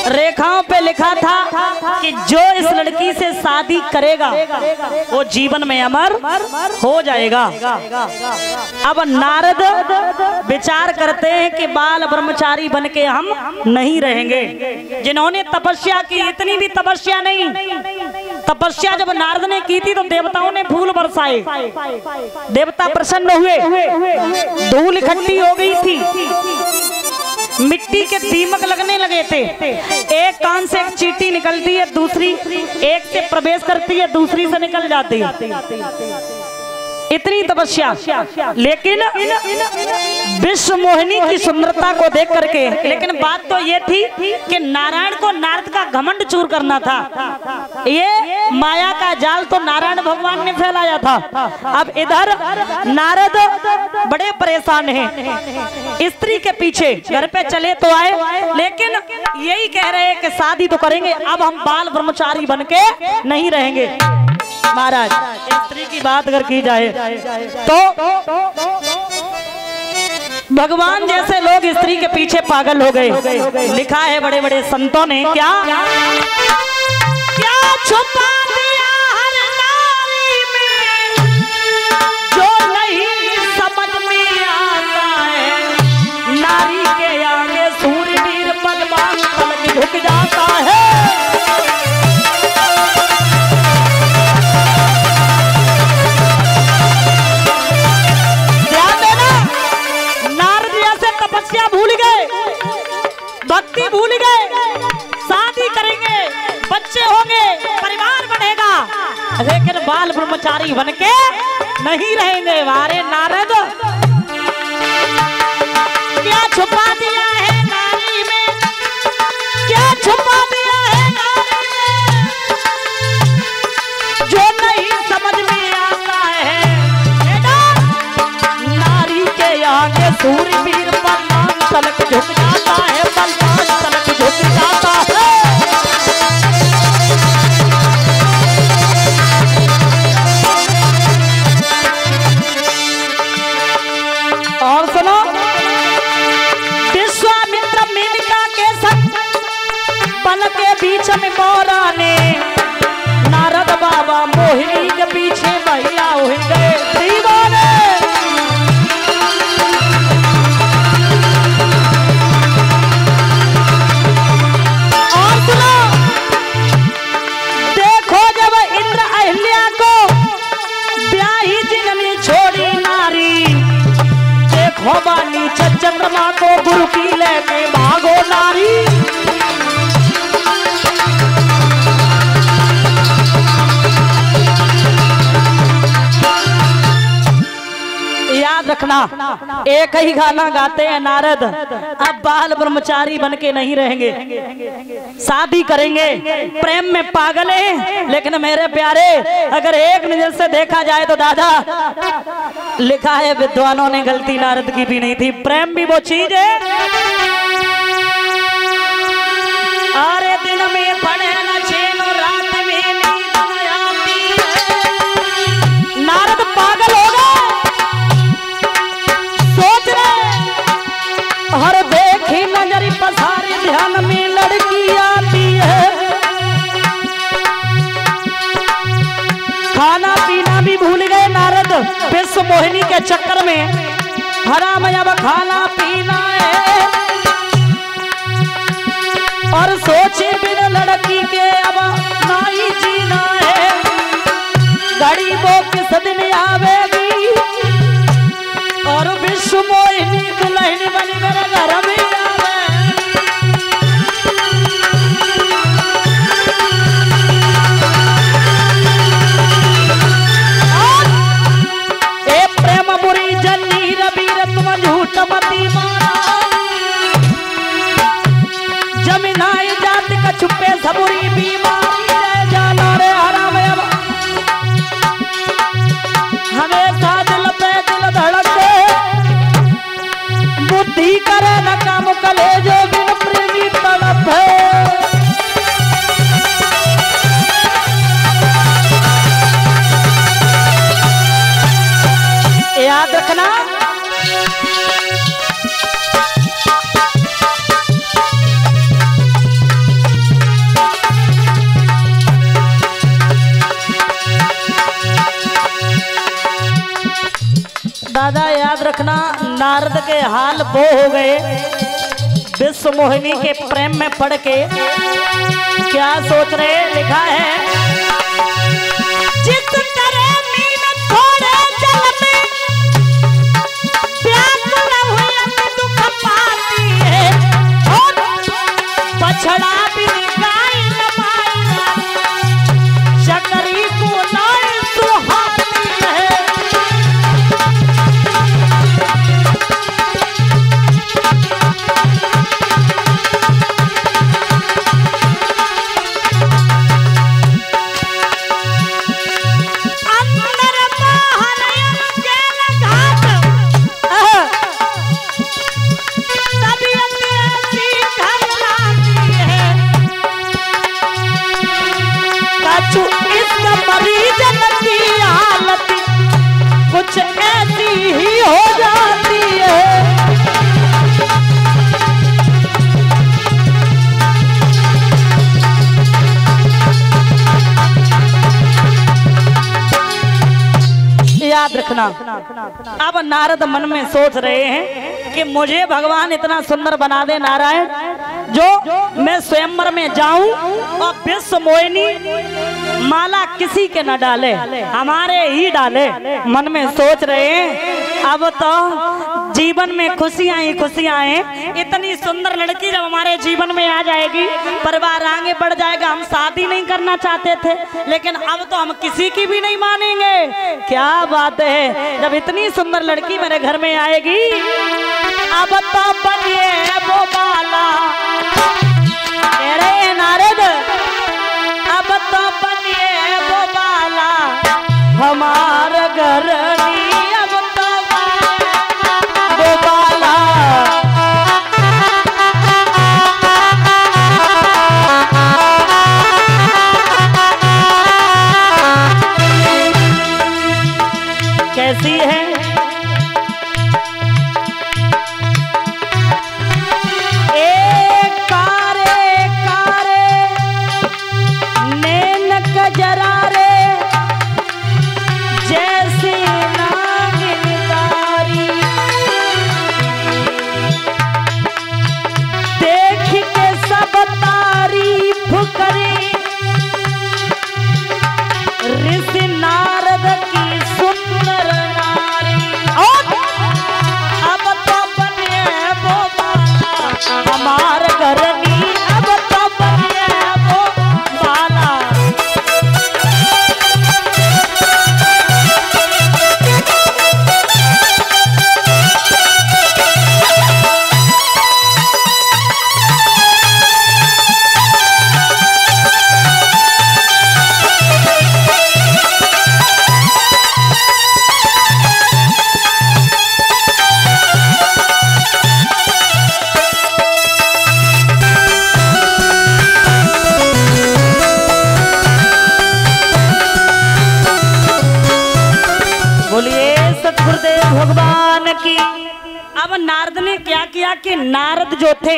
रेखाओं पे लिखा था कि जो इस लड़की से शादी करेगा वो जीवन में अमर हो जाएगा। अब नारद विचार करते हैं कि बाल ब्रह्मचारी बन के हम नहीं रहेंगे। जिन्होंने तपस्या की, इतनी भी तपस्या नहीं, तपस्या जब नारद ने की थी तो देवताओं ने फूल बरसाए, देवता प्रसन्न हुए, धूल इकट्ठी हो गई थी, मिट्टी के दीमक लगने लगे थे। एक कान से एक चींटी निकलती है, दूसरी एक से प्रवेश करती है, दूसरी से निकल जाती है। इतनी तपस्या, लेकिन विश्व मोहिनी की सुंदरता को देख करके, लेकिन बात तो ये थी कि नारायण को नारद का घमंड चूर करना था। ये माया का जाल तो नारायण भगवान ने फैलाया था। अब इधर नारद बड़े परेशान हैं, स्त्री के पीछे घर पे चले तो आए, लेकिन यही कह रहे हैं कि शादी तो करेंगे, अब हम बाल ब्रह्मचारी बन के नहीं रहेंगे। महाराज, स्त्री की बात अगर की जाए तो भगवान जैसे लोग स्त्री के पीछे पागल हो गए। लिखा है बड़े बड़े संतों ने, क्या क्या छुपा दिया हर नारी में जो नहीं समझ में आता है। नारी के आगे सूरवीर बलवान पलक झुक जाता है। भूल गए, भक्ति भूल गए, शादी करेंगे, बच्चे होंगे, परिवार बढ़ेगा, लेकिन बाल ब्रह्मचारी बन के नहीं रहेंगे। वारे नारद, क्या छुपा दिया है नारी में, क्या छुपा दिया है नारी में जो नहीं समझ में आता है। नारी के आगे सूरवीर तलक झुक जाता है, बलवान तलक झुक जाता है। और सुनो, विश्वामित्र मेनका के संग पल के बीच में मोरा ने, नारद बाबा मोहिनी के पीछे महिला हो गए दीवाने। भवानी चंद्रमा को गुरु की लेके भागो नारी। याद रखना, एक ही गाना गाते हैं नारद, अब बाल ब्रह्मचारी बन के नहीं रहेंगे, शादी करेंगे, प्रेम में पागल हैं। लेकिन मेरे प्यारे, अगर एक नजर से देखा जाए तो दादा, लिखा है विद्वानों ने गलती नारद की भी नहीं थी। प्रेम भी वो चीज है, अरे दिन में पढ़े न चैन और रात में नींद न आती है। नारद पागल हो गए, सोच रहे, हर देखी नजर पसारी ध्यान में लड़की आती है। खाना पीना भी भूल गए नारद विश्व मोहिनी के चक्कर में। हराम अब खाना पीना है और सोचे बिना लड़की के अब ना ही जीना है। गरीबों किस दिन आवेगी और विश्व मोहिनी दुल्हन बनी मेरे घर में मती मारा। जमीनाई जात का छुपे सबुरी बीमारी जाना रे आराम हमेशा दिल पे दिल धड़के बुद्धि करे न काम कलेजे बिन प्रेमी तड़प है। याद रखना, याद रखना, नारद के हाल वो हो गए विश्व मोहिनी के प्रेम में पड़ के। क्या सोच रहे, लिखा है जिस तरह मीन थोड़े जल में व्याकुल हुई दुख पाती है, और पछड़ा भी गाय शकरी को नाय सुहाती है। कुछ ऐसी ही हो जाती है। याद रखना, अब नारद मन में सोच रहे हैं कि मुझे भगवान इतना सुंदर बना दे नारायण, जो मैं स्वयंवर में जाऊं और विश्व मोहिनी माला किसी के न डाले, हमारे ही डाले। मन में सोच रहे हैं अब तो जीवन में खुशियां ही खुशियां हैं। इतनी सुंदर लड़की जब हमारे जीवन में आ जाएगी, परिवार आगे बढ़ जाएगा। हम शादी नहीं करना चाहते थे, लेकिन अब तो हम किसी की भी नहीं मानेंगे। क्या बात है, जब इतनी सुंदर लड़की मेरे घर में आएगी, अब तो बनिए वो बाला। अरे नारद, अब तो बनिए वो बाला हमारा घर नी, अब तो वो बाला। कैसी है ऋषि नारद की सुंदर नारी, और अब तो बनिए वो बाला हमार घर नी, अब तो बनिए वो बाला। बोलिए सतगुरुदेव भगवान की। अब नारद ने क्या किया कि नारद जो थे